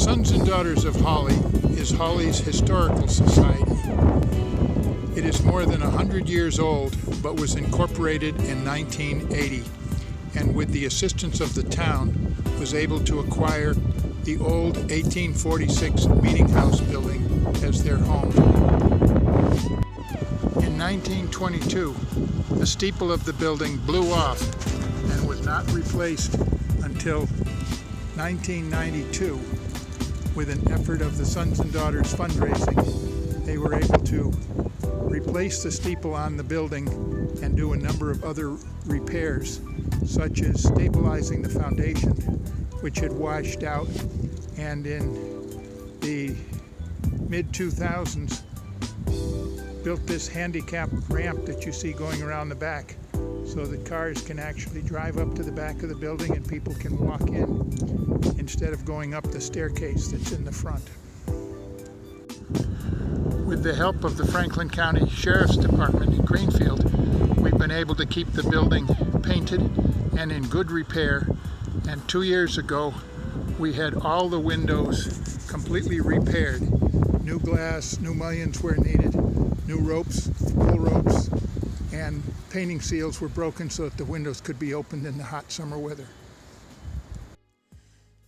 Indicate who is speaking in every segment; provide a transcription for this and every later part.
Speaker 1: Sons and Daughters of Hawley is Hawley's historical society. It is more than 100 years old, but was incorporated in 1980, and with the assistance of the town, was able to acquire the old 1846 Meetinghouse building as their home. In 1922, the steeple of the building blew off and was not replaced until 1992. With an effort of the Sons and Daughters fundraising, they were able to replace the steeple on the building and do a number of other repairs, such as stabilizing the foundation, which had washed out, and in the mid-2000s built this handicap ramp that you see going around the back, so that cars can actually drive up to the back of the building and people can walk in instead of going up the staircase that's in the front. With the help of the Franklin County Sheriff's Department in Greenfield, we've been able to keep the building painted and in good repair, and 2 years ago we had all the windows completely repaired. New glass, new mullions where needed, new ropes, full ropes, and painting seals were broken so that the windows could be opened in the hot summer weather.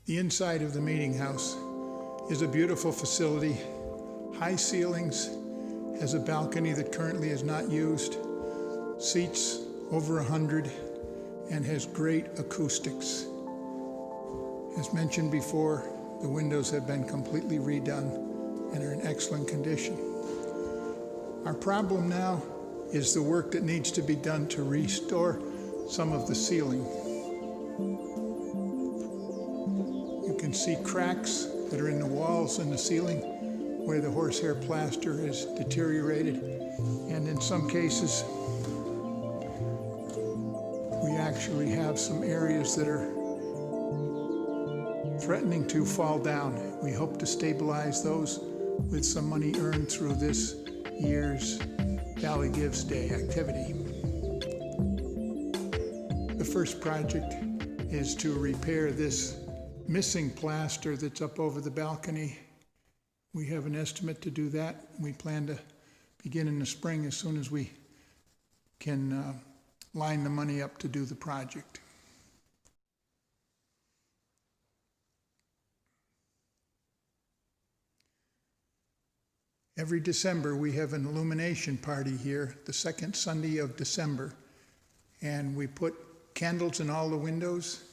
Speaker 1: The inside of the meeting house is a beautiful facility, high ceilings, has a balcony that currently is not used, seats over 100, and has great acoustics. As mentioned before, the windows have been completely redone and are in excellent condition. Our problem now is the work that needs to be done to restore some of the ceiling. You can see cracks that are in the walls and the ceiling where the horsehair plaster has deteriorated, and in some cases we actually have some areas that are threatening to fall down. We hope to stabilize those with some money earned through this year's Valley Gives Day activity. The first project is to repair this missing plaster that's up over the balcony. We have an estimate to do that. We plan to begin in the spring as soon as we can line the money up to do the project. Every December we have an illumination party here, the second Sunday of December, and we put candles in all the windows,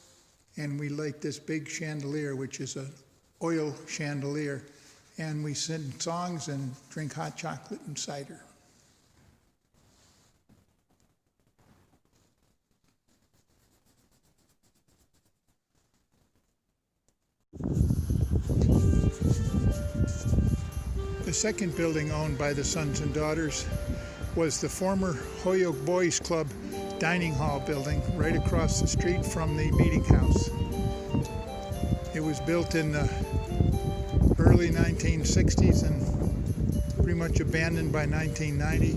Speaker 1: and we light this big chandelier, which is an oil chandelier, and we sing songs and drink hot chocolate and cider. The second building owned by the Sons and Daughters was the former Holyoke Boys Club dining hall building right across the street from the meeting house. It was built in the early 1960s and pretty much abandoned by 1990,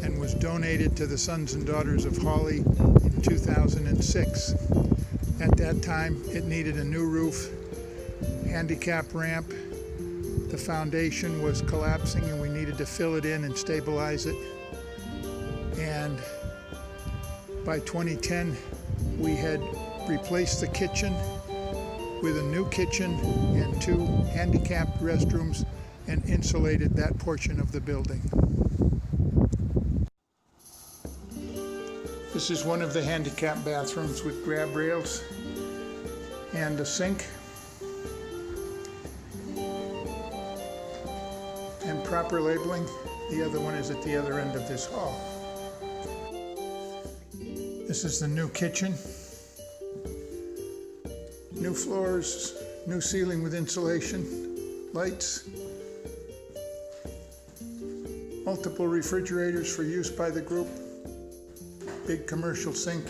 Speaker 1: and was donated to the Sons and Daughters of Hawley in 2006. At that time it needed a new roof, handicap ramp. The foundation was collapsing and we needed to fill it in and stabilize it. And by 2010, we had replaced the kitchen with a new kitchen and 2 handicapped restrooms and insulated that portion of the building. This is one of the handicapped bathrooms with grab rails and a sink and proper labeling. The other one is at the other end of this hall. This is the new kitchen. New floors, new ceiling with insulation, lights, multiple refrigerators for use by the group, big commercial sink,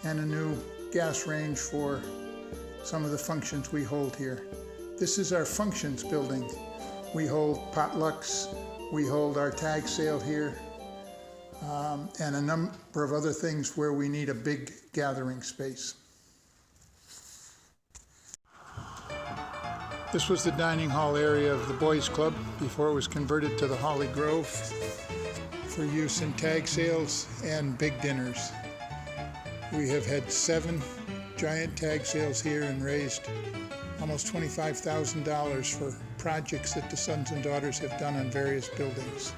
Speaker 1: and a new gas range for some of the functions we hold here. This is our functions building. We hold potlucks, we hold our tag sale here, and a number of other things where we need a big gathering space. This was the dining hall area of the Boys Club before it was converted to the Hawley Grove for use in tag sales and big dinners. We have had 7 giant tag sales here and raised almost $25,000 for projects that the sons and daughters have done on various buildings.